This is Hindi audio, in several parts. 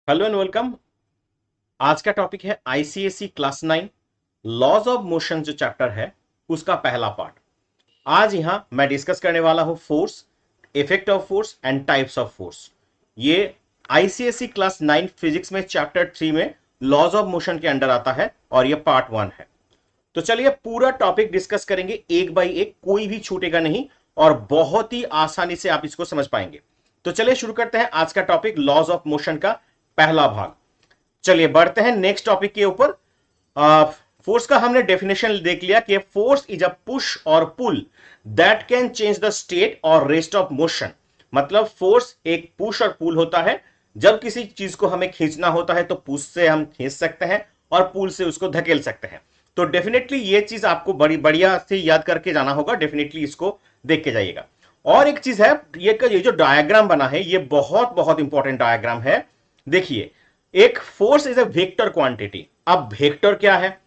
Hello and welcome. आज का टॉपिक है ICSE class 9 laws of motion जो चैप्टर है उसका पहला पार्ट। आज यहां मैं डिस्कस करने वाला हूं force, effect of force and types of force. ये आईसीएसई क्लास 9 फिजिक्स में चैप्टर 3 में लॉज ऑफ मोशन के अंडर आता है और ये पार्ट 1 है। तो चलिए पूरा टॉपिक डिस्कस करेंगे एक बाय एक, कोई भी छूटेगा नहीं और बहुत ही आसानी से आप इसको समझ पाएंगे। तो चलिए शुरू करते हैं आज का टॉपिक लॉज ऑफ मोशन का पहला भाग। चलिए बढ़ते हैं नेक्स्ट टॉपिक के ऊपर। फोर्स का हमने डेफिनेशन देख लिया कि फोर्स इज अ पुश और pull that can change the state or rest of motion. मतलब फोर्स एक पुश और पुल होता है। जब किसी चीज को हमें खींचना होता है तो पुश से हम खींच सकते हैं और पुल से उसको धकेल सकते हैं। तो डेफिनेटली ये चीज आपको बड़ी बढ़िया से याद करके जाना होगा। डेफिनेटली इसको देख के जाइएगा। और एक चीज है, ये जो डायग्राम बना है ये बहुत बहुत इंपॉर्टेंट डायग्राम है। देखिए, एक force is a vector quantity. अब वेक्टर क्या है?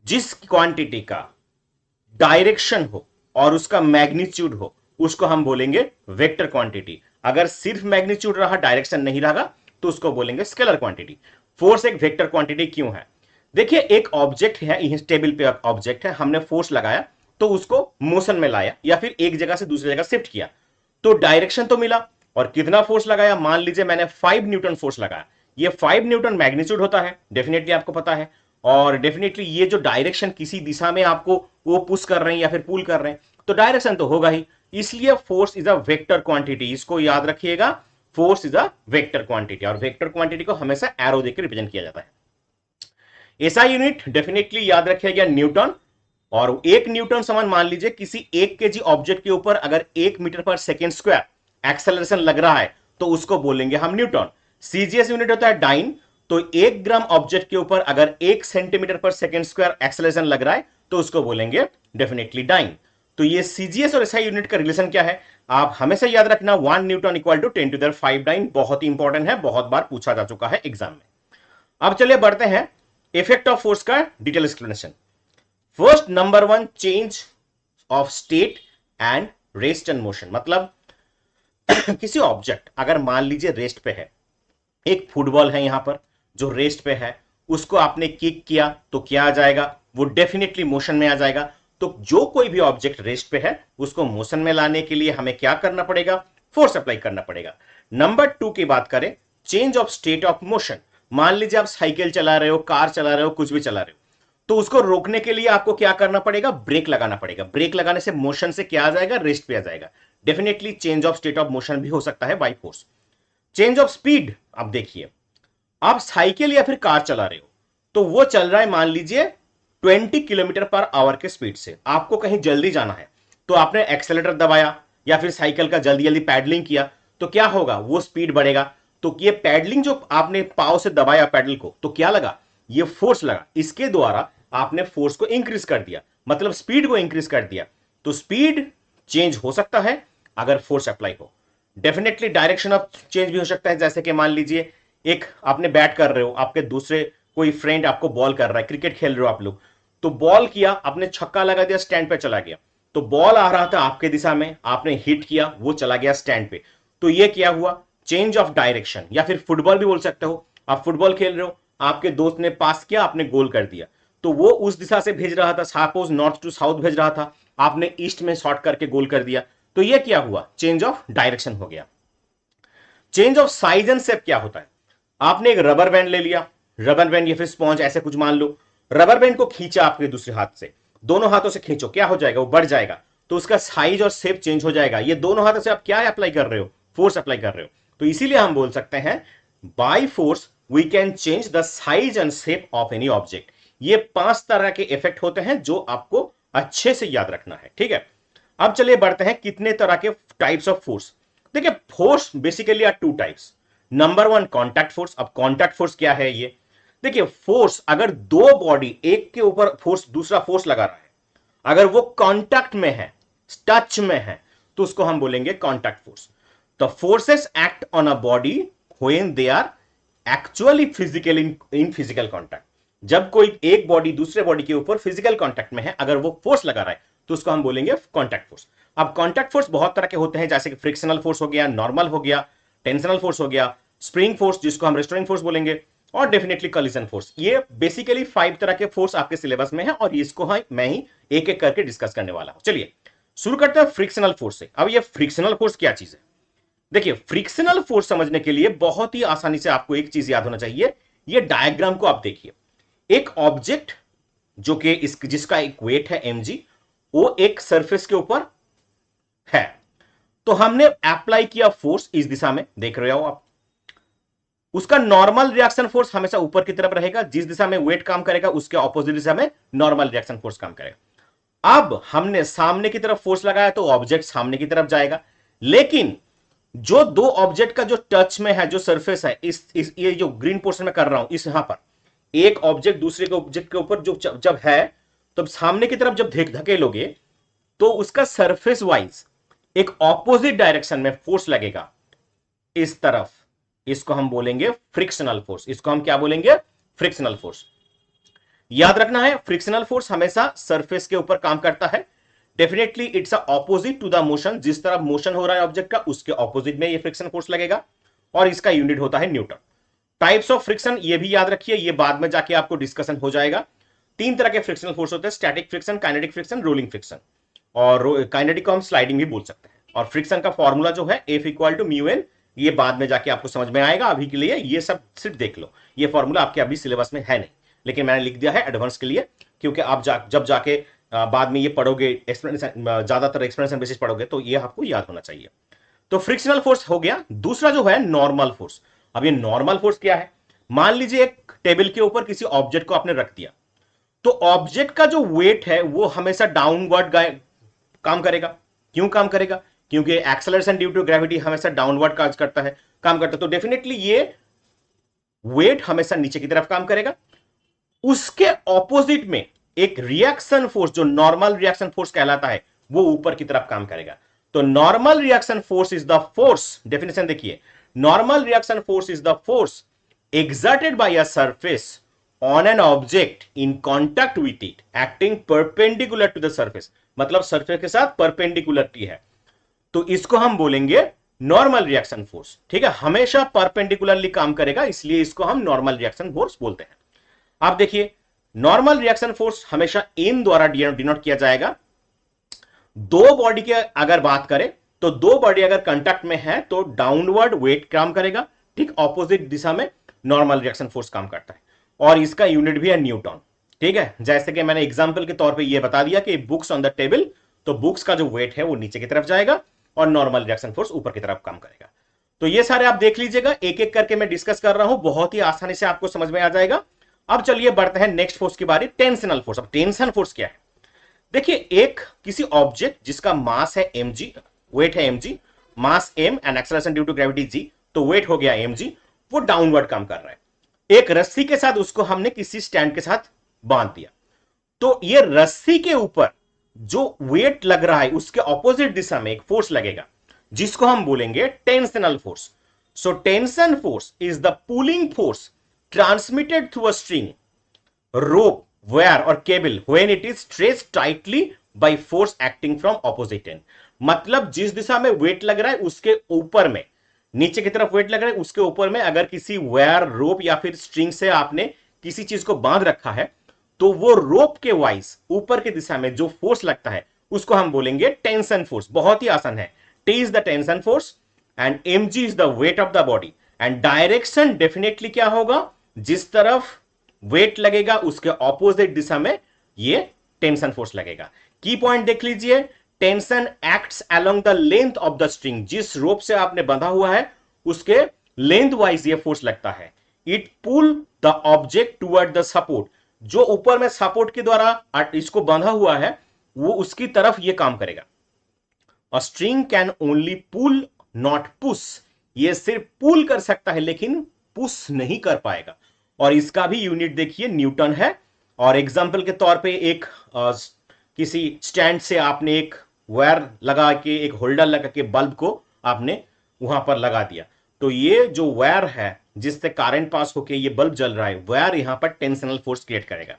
जिस क्वांटिटी का डायरेक्शन हो और उसका मैग्नीट्यूड हो उसको हम बोलेंगे वेक्टर क्वांटिटी। अगर सिर्फ मैग्नीट्यूड रहा, डायरेक्शन नहीं रहा, तो उसको बोलेंगे स्केलर क्वांटिटी। फोर्स एक वेक्टर क्वांटिटी क्यों है? देखिए, एक ऑब्जेक्ट है, इस टेबल पे ऑब्जेक्ट है, हमने फोर्स लगाया तो उसको मोशन में लाया या फिर एक जगह से दूसरी जगह शिफ्ट किया, तो डायरेक्शन तो मिला। और कितना फोर्स लगाया? मान लीजिए मैंने 5 न्यूटन फोर्स लगाया। ये 5 न्यूटन मैग्नीट्यूड होता है, डेफिनेटली आपको पता है। और डेफिनेटली ये जो डायरेक्शन किसी दिशा में आपको वो पुश कर रहे हैं या फिर पुल कर रहे हैं, तो डायरेक्शन तो होगा ही। इसलिए force is a vector quantity. इसको याद रखिएगा, force is a vector quantity. और वेक्टर क्वांटिटी को हमेशा एरो देकर रिप्रेजेंट किया जाता है। एसआई यूनिट डेफिनेटली याद रखिएगा न्यूटन। और 1 न्यूटन समान मान लीजिए किसी 1 केजी ऑब्जेक्ट के ऊपर अगर 1 मीटर पर सेकेंड स्क्वायर एक्सेलरेशन लग रहा है तो उसको बोलेंगे हम न्यूटन। सीजीएस यूनिट होता है डाइन। तो 1 ग्राम ऑब्जेक्ट के ऊपर अगर 1 सेंटीमीटर पर सेकेंड स्क्वायर एक्सेलरेशन लग रहा है तो उसको बोलेंगे डेफिनेटली डाइन। तो ये सीजीएस और एसआई यूनिट का रिलेशन क्या है आप हमेशा याद रखना, 1 न्यूटन इक्वल टू 10⁵ डाइन। बहुत ही इंपॉर्टेंट है, बहुत बार पूछा जा चुका है एग्जाम में। अब चलिए बढ़ते हैं इफेक्ट ऑफ फोर्स का detail explanation. First, number 1, change of state and rest and motion. मतलब किसी ऑब्जेक्ट अगर मान लीजिए रेस्ट पे है, एक फुटबॉल है यहां पर जो रेस्ट पे है, उसको आपने किक किया तो क्या आ जाएगा? वो डेफिनेटली मोशन में आ जाएगा। तो जो कोई भी ऑब्जेक्ट रेस्ट पे है उसको मोशन में लाने के लिए हमें क्या करना पड़ेगा? फोर्स अप्लाई करना पड़ेगा। नंबर 2 की बात करें, change of state of motion. मान लीजिए आप साइकिल चला रहे हो, कार चला रहे हो, कुछ भी चला रहे हो, तो उसको रोकने के लिए आपको क्या करना पड़ेगा? ब्रेक लगाना पड़ेगा। ब्रेक लगाने से मोशन से क्या आ जाएगा? रेस्ट पे आ जाएगा। Definitely change of state of motion भी हो सकता है by force. Change of speed. अब देखिए, आप साइकिल या फिर कार चला रहे हो तो वो चल रहा है मान लीजिए 20 किलोमीटर पर आवर के स्पीड से। आपको कहीं जल्दी जाना है तो आपने एक्सेलेटर दबाया या फिर साइकिल का जल्दी जल्दी पैडलिंग किया तो क्या होगा? वो स्पीड बढ़ेगा। तो ये पैडलिंग जो आपने पाव से दबाया पैडल को, तो क्या लगा? ये फोर्स लगा। इसके द्वारा आपने फोर्स को इंक्रीज कर दिया, मतलब स्पीड को इंक्रीज कर दिया। तो स्पीड चेंज हो सकता है अगर फोर्स अप्लाई हो। डेफिनेटली डायरेक्शन ऑफ चेंज भी हो सकता है। जैसे कि मान लीजिए एक आपने बैट कर रहे हो, आपके दूसरे कोई फ्रेंड आपको बॉल कर रहा है, क्रिकेट खेल रहे हो आप लोग, तो बॉल किया, आपने छक्का लगा दिया, स्टैंड पे चला गया। तो बॉल आ रहा था आपके दिशा में, आपने हिट किया, वो चला गया स्टैंड पे। तो ये क्या हुआ? Change of direction. या फिर फुटबॉल भी बोल सकते हो। आप फुटबॉल खेल रहे हो, आपके दोस्त ने पास किया, आपने गोल कर दिया, तो वो उस दिशा से भेज रहा था, सपोज नॉर्थ टू साउथ भेज रहा था, आपने ईस्ट में शॉर्ट करके गोल कर दिया। तो ये क्या हुआ? चेंज ऑफ डायरेक्शन हो गया। Change of size and shape क्या होता है? आपने एक रबर बैंड ले लिया, रबर बैंड या फिर स्पॉन्ज ऐसे कुछ मान लो, रबर बैंड को खींचा आपके दूसरे हाथ से, दोनों हाथों से खींचो, क्या हो जाएगा? वो बढ़ जाएगा। तो उसका साइज और शेप चेंज हो जाएगा। ये दोनों हाथों से आप क्या अप्लाई कर रहे हो? फोर्स अप्लाई कर रहे हो। तो इसीलिए हम बोल सकते हैं by force we can change the size and shape of any object. ये 5 तरह के इफेक्ट होते हैं जो आपको अच्छे से याद रखना है, ठीक है। अब चलिए बढ़ते हैं कितने तरह के टाइप्स ऑफ फोर्स। देखिए, force basically are 2 types. Number 1, contact force. अब कॉन्टैक्ट फोर्स क्या है? ये देखिए, फोर्स अगर दो बॉडी एक के ऊपर फोर्स दूसरा फोर्स लगा रहा है, अगर वो कांटेक्ट में है, टच में है, तो उसको हम बोलेंगे contact force. The forces act on a body when they are actually physical in physical contact. जब कोई एक बॉडी दूसरे बॉडी के ऊपर फिजिकल कांटेक्ट में है, अगर वो फोर्स लगा रहा है तो उसको हम बोलेंगे कांटेक्ट फोर्स। अब कांटेक्ट फोर्स बहुत तरह के होते हैं, जैसे कि फ्रिक्शनल फोर्स हो गया, नॉर्मल हो गया, टेंशनल फोर्स हो गया, स्प्रिंग फोर्स जिसको हम रेस्टोरिंग फोर्स बोलेंगे, और डेफिनेटली कॉलिजन फोर्स। ये बेसिकली 5 तरह के फोर्स आपके सिलेबस में है और इसको मैं ही एक एक करके डिस्कस करने वाला हूं। चलिए शुरू करते हैं फ्रिक्शनल फोर्स से। अब ये फ्रिक्शनल फोर्स क्या चीज है? देखिए, फ्रिक्शनल फोर्स समझने के लिए बहुत ही आसानी से आपको एक चीज याद होना चाहिए। ये डायग्राम को आप देखिए, एक ऑब्जेक्ट जो कि जिसका एक वेट है mg, वो एक सरफेस के ऊपर है, तो हमने अप्लाई किया फोर्स इस दिशा में, देख रहे हो आप। उसका नॉर्मल रिएक्शन फोर्स हमेशा ऊपर की तरफ रहेगा, जिस दिशा में वेट काम करेगा उसके ऑपोजिट दिशा में नॉर्मल रिएक्शन फोर्स काम करेगा। अब हमने सामने की तरफ फोर्स लगाया तो ऑब्जेक्ट सामने की तरफ जाएगा, लेकिन जो दो ऑब्जेक्ट का जो टच में है, जो सरफेस है, इस ये जो ग्रीन पोर्शन में कर रहा हूं, इस यहां पर एक ऑब्जेक्ट दूसरे के ऑब्जेक्ट के ऊपर जो जब है, तो सामने की तरफ जब धकेलोगे तो उसका सरफेस वाइज एक ऑपोजिट डायरेक्शन में फोर्स लगेगा इस तरफ। इसको हम बोलेंगे फ्रिक्शनल फोर्स। इसको हम क्या बोलेंगे? Frictional force. याद रखना है, फ्रिक्शनल फोर्स हमेशा सरफेस के ऊपर काम करता है। Definitely it's opposite to the motion. जिस तरफ मोशन हो रहा है ऑब्जेक्ट का, उसके ऑपोजिट में ये फ्रिक्शन फोर्स लगेगा, और इसका यूनिट होता है न्यूटन। टाइप्स ऑफ फ्रिक्शन ये भी याद रखिए, ये बाद में जाके आपको डिस्कशन हो जाएगा। 3 तरह के फ्रिक्शनल फोर्स होते हैं, static friction, kinetic friction, rolling friction. और काइनेटिक को हम स्लाइडिंग भी बोल सकते हैं। और फ्रिक्शन का फॉर्मूला जो है F = μn, ये बाद में जाके आपको समझ में आएगा। अभी के लिए ये सब सिर्फ देख लो, ये फॉर्मूला आपके अभी सिलेबस में है नहीं, लेकिन मैंने लिख दिया है एडवांस के लिए, क्योंकि आप जब जाके बाद में ये पढ़ोगे, एक्सप्लेनेशन, ज्यादातर एक्सप्लेनेशन बेसिस पढ़ोगे, तो ये आपको याद होना चाहिए। तो फ्रिक्शनल फोर्स हो गया। दूसरा जो है नॉर्मल फोर्स। अब ये नॉर्मल फोर्स क्या है? मान लीजिए एक टेबल के ऊपर किसी ऑब्जेक्ट को आपने रख दिया, तो ऑब्जेक्ट का जो वेट है वो हमेशा डाउनवर्ड काम करेगा। क्यों काम करेगा? क्योंकि एक्सेलरेशन ड्यू टू ग्रेविटी हमेशा डाउनवर्ड काम करता है। तो डेफिनेटली ये वेट हमेशा नीचे की तरफ काम करेगा। उसके ऑपोजिट में एक रिएक्शन फोर्स, जो नॉर्मल रिएक्शन फोर्स कहलाता है, वो ऊपर की तरफ काम करेगा। तो normal reaction force is the force, definition देखिए, normal reaction force is the force exerted by a surface on an object in contact with it acting perpendicular to the surface। मतलब सरफेस के साथ परपेंडिकुलरिटी है, तो इसको हम बोलेंगे नॉर्मल रिएक्शन फोर्स। ठीक है, हमेशा परपेंडिकुलरली काम करेगा, इसलिए इसको हम नॉर्मल रिएक्शन फोर्स बोलते हैं। आप देखिए, नॉर्मल रिएक्शन फोर्स हमेशा m द्वारा डिनोट किया जाएगा। दो बॉडी की अगर बात करें, तो दो बॉडी अगर कंटेक्ट में है तो डाउनवर्ड वेट काम करेगा, ठीक ऑपोजिट दिशा में नॉर्मल रिएक्शन फोर्स काम करता है, और इसका यूनिट भी है न्यूटन। ठीक है, जैसे कि मैंने एग्जांपल के तौर पे ये बता दिया कि बुक्स ऑन द टेबल, तो बुक्स का जो वेट है वो नीचे की तरफ जाएगा और नॉर्मल रिएक्शन फोर्स ऊपर की तरफ काम करेगा। तो ये सारे आप देख लीजिएगा, एक एक करके मैं डिस्कस कर रहा हूं, बहुत ही आसानी से आपको समझ में आ जाएगा। अब चलिए बढ़ते हैं नेक्स्ट फोर्स की बारी, टेंशनल फोर्स। अब टेंशन फोर्स क्या है? देखिए, एक किसी ऑब्जेक्ट जिसका मास है mg, वेट है mg, mass m and acceleration due to gravity g, तो वेट हो गया mg, वो डाउनवर्ड काम कर रहा है। एक रस्सी के साथ उसको हमने किसी स्टैंड के साथ बांध दिया, तो ये रस्सी के ऊपर जो वेट लग रहा है उसके ऑपोजिट दिशा में एक फोर्स लगेगा, जिसको हम बोलेंगे tensional force. So tension force is the pulling force transmitted through a string, rope, wire और cable when it is stretched tightly by force acting from opposite end. मतलब जिस दिशा में वेट लग रहा है उसके ऊपर में, नीचे की तरफ वेट लग रहा है उसके ऊपर में अगर किसी वायर, रोप या फिर स्ट्रिंग से आपने किसी चीज को बांध रखा है, तो वो रोप के वाइज ऊपर की दिशा में जो फोर्स लगता है उसको हम बोलेंगे टेंशन फोर्स। बहुत ही आसान है, T is the tension force and mg is the weight of the body, and direction definitely क्या होगा? जिस तरफ वेट लगेगा उसके ऑपोजिट दिशा में ये टेंशन फोर्स लगेगा। की पॉइंट देख लीजिए, tension acts along the length of the string. जिस रोप से आपने बंधा हुआ है उसके लेंथ वाइज ये फोर्स लगता है। It pull the object toward the support, जो ऊपर में सपोर्ट के द्वारा इसको बंधा हुआ है वो उसकी तरफ ये काम करेगा। A string can only pull not push, ये सिर्फ पुल कर सकता है लेकिन पुश नहीं कर पाएगा, और इसका भी यूनिट देखिए न्यूटन है। और एग्जांपल के तौर पे एक किसी स्टैंड से आपने एक वायर लगा के, एक होल्डर लगा के बल्ब को आपने वहां पर लगा दिया, तो ये जो वायर है जिससे करंट पास होके ये बल्ब जल रहा है, वायर यहां पर टेंशनल फोर्स क्रिएट करेगा।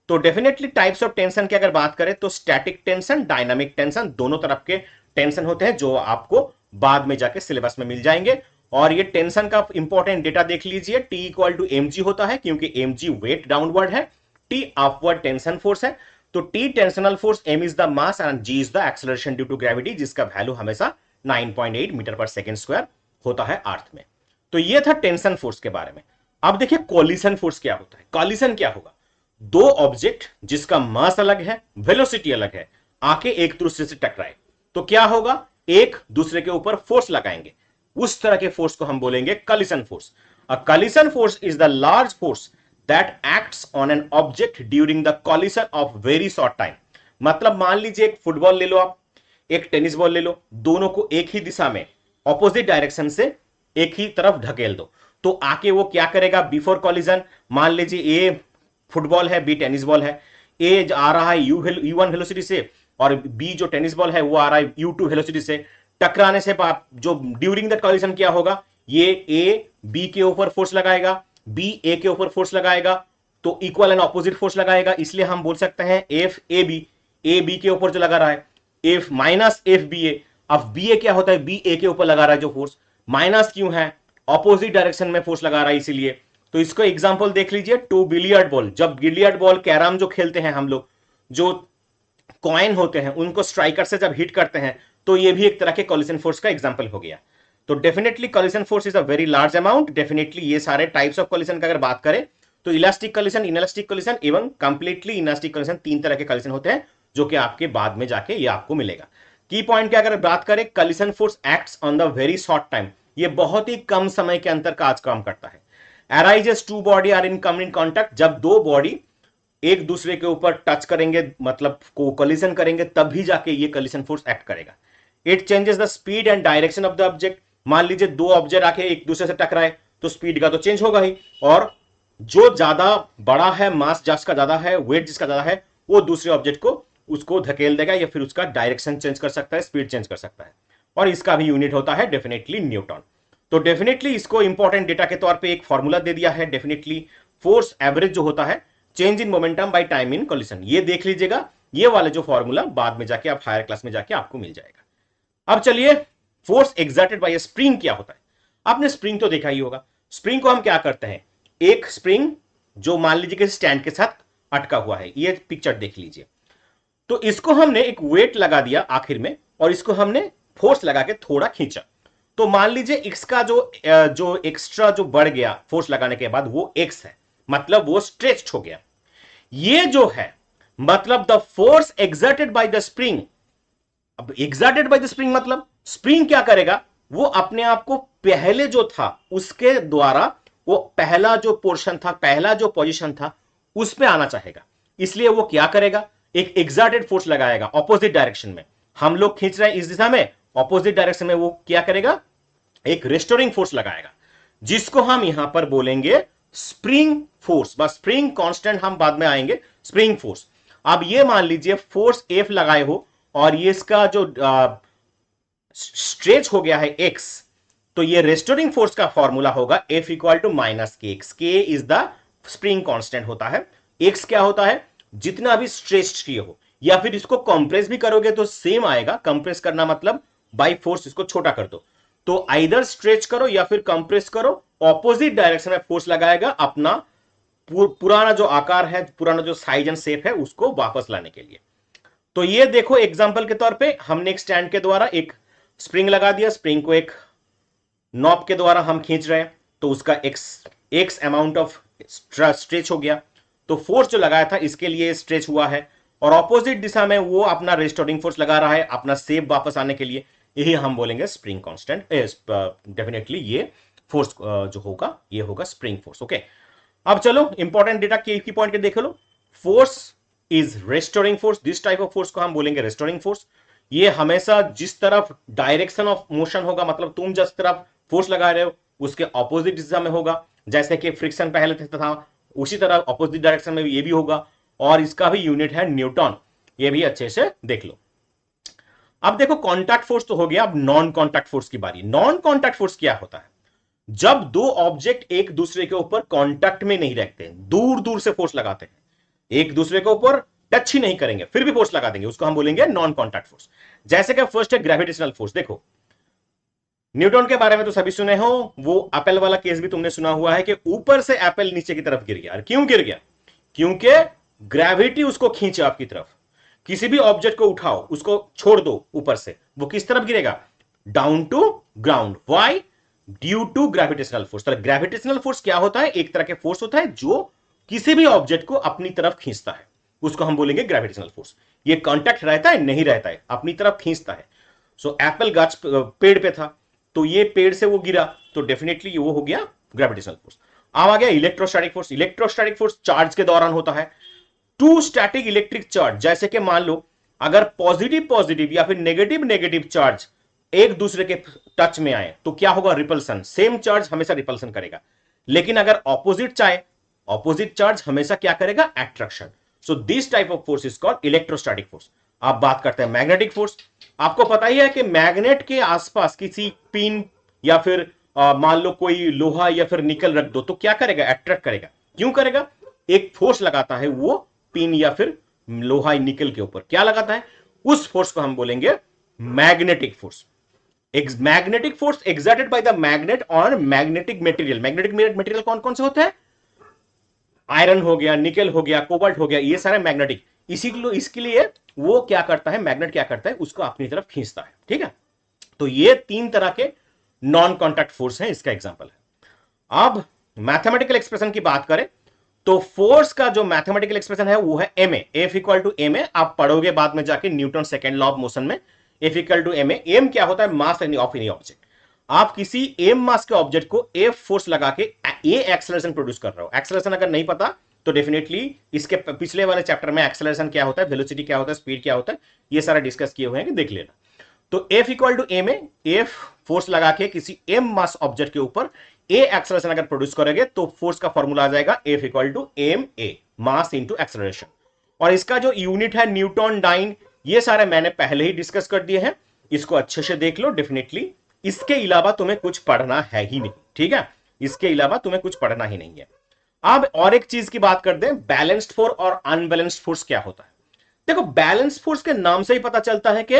तो डेफिनेटली टाइप्स ऑफ टेंशन की अगर बात करें तो स्टैटिक टेंशन, डायनामिक टेंशन, दोनों तरफ के टेंशन होते हैं जो आपको बाद में जाके सिलेबस में मिल जाएंगे। और ये टेंशन का इंपॉर्टेंट डेटा देख लीजिए, T इक्वल टू mg होता है क्योंकि mg वेट डाउनवर्ड है, T अपवर्ड टेंशन फोर्स है। तो T tensional force, m is the mass and g is the acceleration due to gravity, जिसका वैल्यू हमेशा 9.8 मीटर पर सेकेंड स्क्वायर होता है अर्थ में। तो ये था टेंशन फोर्स के बारे में। अब देखिए कॉलिशन फोर्स क्या होता है। कॉलिशन क्या होगा, दो ऑब्जेक्ट जिसका मास अलग है, वेलोसिटी अलग है, आके एक दूसरे से टकराए तो क्या होगा, एक दूसरे के ऊपर फोर्स लगाएंगे, उस तरह के फोर्स को हम बोलेंगे coalition force. A coalition force is the large force that acts on an object during the coalition of very short time. मतलब मान लीजिए एक फुटबॉल ले लो आप, एक टेनिस बॉल ले लो, दोनों को एक ही दिशा में ऑपोजिट डायरेक्शन से एक ही तरफ ढकेल दो, तो आके वो क्या करेगा बिफोर कॉलिजन, मान लीजिए ए फुटबॉल है, बी टेनिस बॉल है, ए आ रहा है u1 वेलोसिटी से और बी जो टेनिस बॉल है वो आ रहा है u2 वेलोसिटी से, टकराने से जो ड्यूरिंग द कॉलिजन क्या होगा, ये ए बी के ऊपर फोर्स लगाएगा, बी ए के ऊपर फोर्स लगाएगा, तो इक्वल एंड ऑपोजिट फोर्स लगाएगा, इसलिए हम बोल सकते हैं एफ ए बी के ऊपर जो लगा रहा है, एफ माइनस एफ बी ए। अब बी ए क्या होता है, बी ए के ऊपर लगा रहा है जो फोर्स, माइनस क्यों है, ऑपोजिट डायरेक्शन में फोर्स लगा रहा है इसीलिए। तो इसको एग्जांपल देख लीजिए, टू बिलियर्ड बॉल, जब बिलियर्ड बॉल कैरम जो खेलते हैं हम लोग, जो कॉइन होते हैं उनको स्ट्राइकर से जब हिट करते हैं, तो ये भी एक तरह के कॉलिशन फोर्स का एग्जांपल हो गया। तो definitely coalition force is a very large amount. Definitely ये सारे टाइप्स ऑफ कॉलिशन का अगर बात करें तो इलास्टिक कॉलिशन, इनइलास्टिक कॉलिशन एवं कंप्लीटली इनइलास्टिक कॉलिशन, तीन तरह के कॉलिशन होते हैं जो कि आपके बाद में जाके ये आपको मिलेगा। की पॉइंट की अगर बात करें, coalition force acts on the very short time, ये बहुत ही कम समय के अंतर का आज काम करता है। Arises to body are in come in contact, जब दो बॉडी एक दूसरे के ऊपर टच करेंगे, मतलब कोलिजन करेंगे, तभी जाके ये कॉलिशन फोर्स एक्ट करेगा। It changes the speed and direction of the object, मान लीजिए दो ऑब्जेक्ट आके एक दूसरे से टकराए तो स्पीड का तो चेंज होगा ही, और जो ज्यादा बड़ा है, मास जिसका ज्यादा है, वेट जिसका ज्यादा है, वो दूसरे ऑब्जेक्ट को उसको धकेल देगा या फिर उसका डायरेक्शन चेंज कर सकता है, स्पीड चेंज कर सकता है। और इसका भी यूनिट होता है डेफिनेटली न्यूटन। तो डेफिनेटली इसको इंपॉर्टेंट डेटा के तौर पे एक फॉर्मूला दे दिया है। डेफिनेटली फोर्स एवरेज जो होता है, change in momentum by time in coalition, ये देख लीजिएगा, ये वाले जो फॉर्मूला बाद में जाके आप हायर क्लास में जाके आपको मिल जाएगा। अब चलिए, फोर्स एक्सर्टेड बाय स्प्रिंग क्या होता है। आपने स्प्रिंग तो देखा ही होगा। स्प्रिंग को हम क्या करते हैं, एक स्प्रिंग जो मान लीजिए कि स्टैंड के साथ अटका हुआ है, ये पिक्चर देख लीजिए, तो इसको हमने एक वेट लगा दिया आखिर में और इसको हमने फोर्स लगा के थोड़ा खींचा, तो मान लीजिए इसका जो एक्स्ट्रा जो बढ़ गया फोर्स लगाने के बाद वो एक्स है, मतलब वो स्ट्रेच्ड हो गया। ये जो है मतलब the force exerted by the spring. अब एक्सर्टेड बाय द स्प्रिंग मतलब स्प्रिंग क्या करेगा, वो अपने आप को पहले जो था उसके द्वारा, वो पहला जो पोर्शन था, पहला जो पोजीशन था, उस पे आना चाहेगा। इसलिए वो क्या करेगा, एक एक्सर्टेड फोर्स लगाएगा ऑपोजिट डायरेक्शन में। हम लोग खींच रहे हैं इस दिशा में, ऑपोजिट डायरेक्शन में वो क्या करेगा, एक रेस्टोरिंग फोर्स लगाएगा, जिसको हम यहां पर बोलेंगे स्प्रिंग फोर्स। बस स्प्रिंग कांस्टेंट हम बाद में आएंगे, स्प्रिंग फोर्स। अब ये मान लीजिए फोर्स एफ लगाए हो और ये इसका जो स्ट्रेच हो गया है एक्स, तो ये रेस्टोरिंग फोर्स का फॉर्मूला होगा एफ इक्वल टू माइनस के एक्स। के इज द स्प्रिंग कांस्टेंट होता है, एक्स क्या होता है, जितना भी स्ट्रेच किए हो, या फिर इसको कंप्रेस भी करोगे तो सेम आएगा। कंप्रेस करना मतलब बाई फोर्स इसको छोटा कर दो, तो आइदर स्ट्रेच करो या फिर कंप्रेस करो, ऑपोजिट डायरेक्शन में फोर्स लगाएगा अपना पुराना जो आकार है, पुराना जो साइज एंड शेप है, उसको वापस लाने के लिए। तो ये देखो एग्जांपल के तौर पे हमने एक स्टैंड के द्वारा एक स्प्रिंग लगा दिया, स्प्रिंग को एक नॉब के द्वारा हम खींच रहे हैं, तो उसका एक्स अमाउंट ऑफ स्ट्रेच हो गया, तो फोर्स जो लगाया था इसके लिए स्ट्रेच हुआ है, और ऑपोजिट दिशा में वो अपना रेस्टोरिंग फोर्स लगा रहा है अपना शेप वापस आने के लिए, यही हम बोलेंगे स्प्रिंग कांस्टेंट। डेफिनेटली ये फोर्स जो होगा ये होगा स्प्रिंग फोर्स। ओके, अब चलो इंपॉर्टेंट डेटा की पॉइंट के देख लो। Force is restoring force, this type of force को हम बोलेंगे रेस्टोरिंग फोर्स। ये हमेशा जिस तरफ डायरेक्शन ऑफ मोशन होगा, मतलब तुम जिस तरफ फोर्स लगा रहे हो उसके ऑपोजिट दिशा में होगा, जैसे कि फ्रिक्शन पहले था उसी तरह ऑपोजिट डायरेक्शन में ये भी होगा, और इसका भी यूनिट है न्यूटन, ये भी अच्छे से देख लो। अब देखो कॉन्टैक्ट फोर्स तो हो गया, अब नॉन कॉन्टैक्ट फोर्स की बारी। नॉन कॉन्टैक्ट फोर्स क्या होता है, जब दो ऑब्जेक्ट एक दूसरे के ऊपर कॉन्टैक्ट में नहीं रहते, दूर दूर से फोर्स लगाते हैं, एक दूसरे के ऊपर टच ही नहीं करेंगे फिर भी फोर्स लगा देंगे, उसको हम बोलेंगे नॉन कॉन्टैक्ट फोर्स। जैसे कि फर्स्ट है ग्रेविटेशनल फोर्स। देखो न्यूटन के बारे में तो सभी सुने हो, वो एप्पल वाला केस भी तुमने सुना हुआ है कि ऊपर से एप्पल नीचे की तरफ गिर गया। क्यों गिर गया? क्योंकि ग्रेविटी उसको खींचे आपकी तरफ। किसी भी ऑब्जेक्ट को उठाओ, उसको छोड़ दो ऊपर से, वो किस तरफ गिरेगा? Down to ground. Why? Due to gravitational force. तो ग्रेविटेशनल फोर्स क्या होता है? एक तरह के फोर्स होता है जो किसी भी ऑब्जेक्ट को अपनी तरफ खींचता है, उसको हम बोलेंगे ग्रेविटेशनल फोर्स। ये कांटेक्ट रहता है? नहीं रहता है, अपनी तरफ खींचता है। सो एप्पल गाछ पेड़ पे था, तो ये पेड़ से वो गिरा, तो डेफिनेटली वो हो गया ग्रेविटेशनल फोर्स। अब आ गया electrostatic force. Electrostatic force charge के दौरान होता है। टू स्टैटिक इलेक्ट्रिक चार्ज, जैसे कि मान लो अगर पॉजिटिव पॉजिटिव या फिर नेगेटिव नेगेटिव चार्ज एक दूसरे के टच में आए तो क्या होगा? रिपल्सन। सेम चार्ज हमेशा रिपल्सन करेगा। लेकिन अगर ऑपोजिट चार्ज हमेशा क्या करेगा? Attraction. So this type of force is called electrostatic force. आप बात करते हैं मैग्नेटिक फोर्स। आपको पता ही है कि मैग्नेट के आसपास किसी पिन या फिर मान लो कोई लोहा या फिर निकल रख दो तो क्या करेगा? अट्रैक्ट करेगा। क्यों करेगा? एक फोर्स लगाता है वो पिन या फिर लोहा निकल के ऊपर। क्या लगाता है? उस फोर्स को हम बोलेंगे magnetic force. Magnetic force exerted by the magnet on magnetic material. Magnetic material कौन कौन से होते हैं? आयरन हो गया, निकल हो गया, कोबाल्ट हो गया, ये सारे मैग्नेटिक। इसके लिए वो क्या करता है? मैग्नेट क्या करता है? उसको अपनी तरफ खींचता है। ठीक है, तो ये तीन तरह के नॉन कॉन्टैक्ट फोर्स हैं, इसका एग्जांपल है। अब मैथमेटिकल एक्सप्रेशन की बात करें तो फोर्स का जो मैथमेटिकल एक्सप्रेशन है वो है M A, F equal to M A. आप पढ़ोगे बाद में जाके Newton second law of motion में, F equal to M A. M क्या होता है? Mass of any object. आप किसी एम मास के ऑब्जेक्ट को एफ फोर्स लगा के ए एक्सेलरेशन प्रोड्यूस कर रहे हो। एक्सेलरेशन अगर नहीं पता तो डेफिनेटली इसके पिछले वाले चैप्टर में एक्सेलरेशन क्या होता है, वेलोसिटी क्या होता है, स्पीड क्या होता है, ये सारा डिस्कस किए हुए हैं कि देख लेना। तो F equal to M A, F force लगा के किसी एम मास ऑब्जेक्ट के ऊपर ए एक्सेलरेशन अगर प्रोड्यूस करोगे तो फोर्स का फॉर्मूला आ जाएगा F equal to M A, mass into acceleration. और इसका जो यूनिट है न्यूटन, डाइन, ये सारे मैंने पहले ही डिस्कस कर दिए हैं, इसको अच्छे से देख लो। डेफिनेटली इसके अलावा तुम्हें कुछ पढ़ना है ही नहीं। ठीक है, इसके अलावा तुम्हें कुछ पढ़ना ही नहीं है। अब और एक चीज की बात कर दें, बैलेंस्ड फोर्स और अनबैलेंस्ड फोर्स क्या होता है। देखो, बैलेंस्ड फोर्स के नाम से ही पता चलता है कि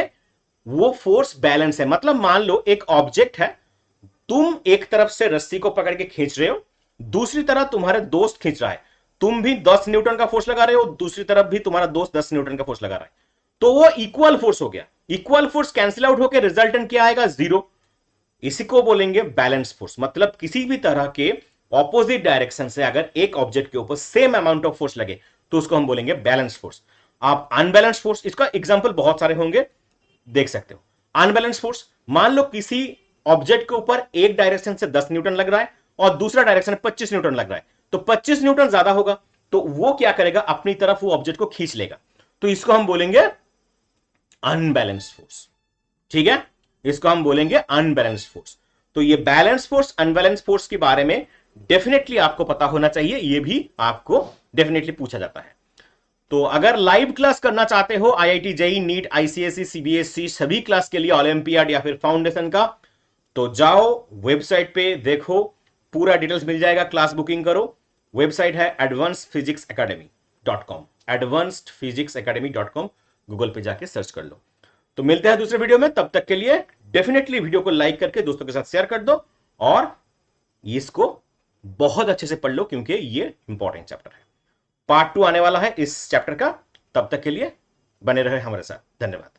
वो फोर्स बैलेंस है। मतलब मान लो एक ऑब्जेक्ट है, तुम एक तरफ से रस्सी को पकड़ के खींच रहे हो, दूसरी तरफ तुम्हारे दोस्त खींच रहा है, तुम भी 10 न्यूटन का फोर्स लगा रहे हो, दूसरी तरफ भी तुम्हारा दोस्त 10 न्यूटन का फोर्स लगा रहा है, तो वो इक्वल फोर्स हो गया। इक्वल फोर्स कैंसिल आउट होकर रिजल्टेंट क्या आएगा? जीरो। इसी को बोलेंगे बैलेंस फोर्स। मतलब किसी भी तरह के ऑपोजिट डायरेक्शन से अगर एक ऑब्जेक्ट के ऊपर सेम अमाउंट ऑफ फोर्स लगे तो उसको हम बोलेंगे बैलेंस फोर्स। आप अनबैलेंस फोर्स, इसका एग्जांपल बहुत सारे होंगे, देख सकते हो। अनबैलेंस फोर्स, मान लो किसी ऑब्जेक्ट के ऊपर एक डायरेक्शन से 10 न्यूटन लग रहा है और दूसरा डायरेक्शन 25 न्यूटन लग रहा है, तो 25 न्यूटन ज्यादा होगा, तो वो क्या करेगा? अपनी तरफ वो ऑब्जेक्ट को खींच लेगा। तो इसको हम बोलेंगे अनबैलेंस फोर्स। ठीक है, इसको हम बोलेंगे अनबैलेंस फोर्स। तो ये बैलेंस फोर्स, अनबैलेंस फोर्स के बारे में डेफिनेटली आपको पता होना चाहिए, ये भी आपको डेफिनेटली पूछा जाता है। तो अगर लाइव क्लास करना चाहते हो IIT JEE, NEET, ICSE, CBSE सभी क्लास के लिए, ओलंपियाड या फिर फाउंडेशन का, तो जाओ वेबसाइट पे देखो, पूरा डिटेल्स मिल जाएगा, क्लास बुकिंग करो। वेबसाइट है advancedphysicsacademy.com, advancedphysicsacademy.com, गूगल पे जाके सर्च कर लो। तो मिलते हैं दूसरे वीडियो में, तब तक के लिए डेफिनेटली वीडियो को लाइक करके दोस्तों के साथ शेयर कर दो और इसको बहुत अच्छे से पढ़ लो क्योंकि ये इंपॉर्टेंट चैप्टर है। पार्ट 2 आने वाला है इस चैप्टर का, तब तक के लिए बने रहे हमारे साथ। धन्यवाद।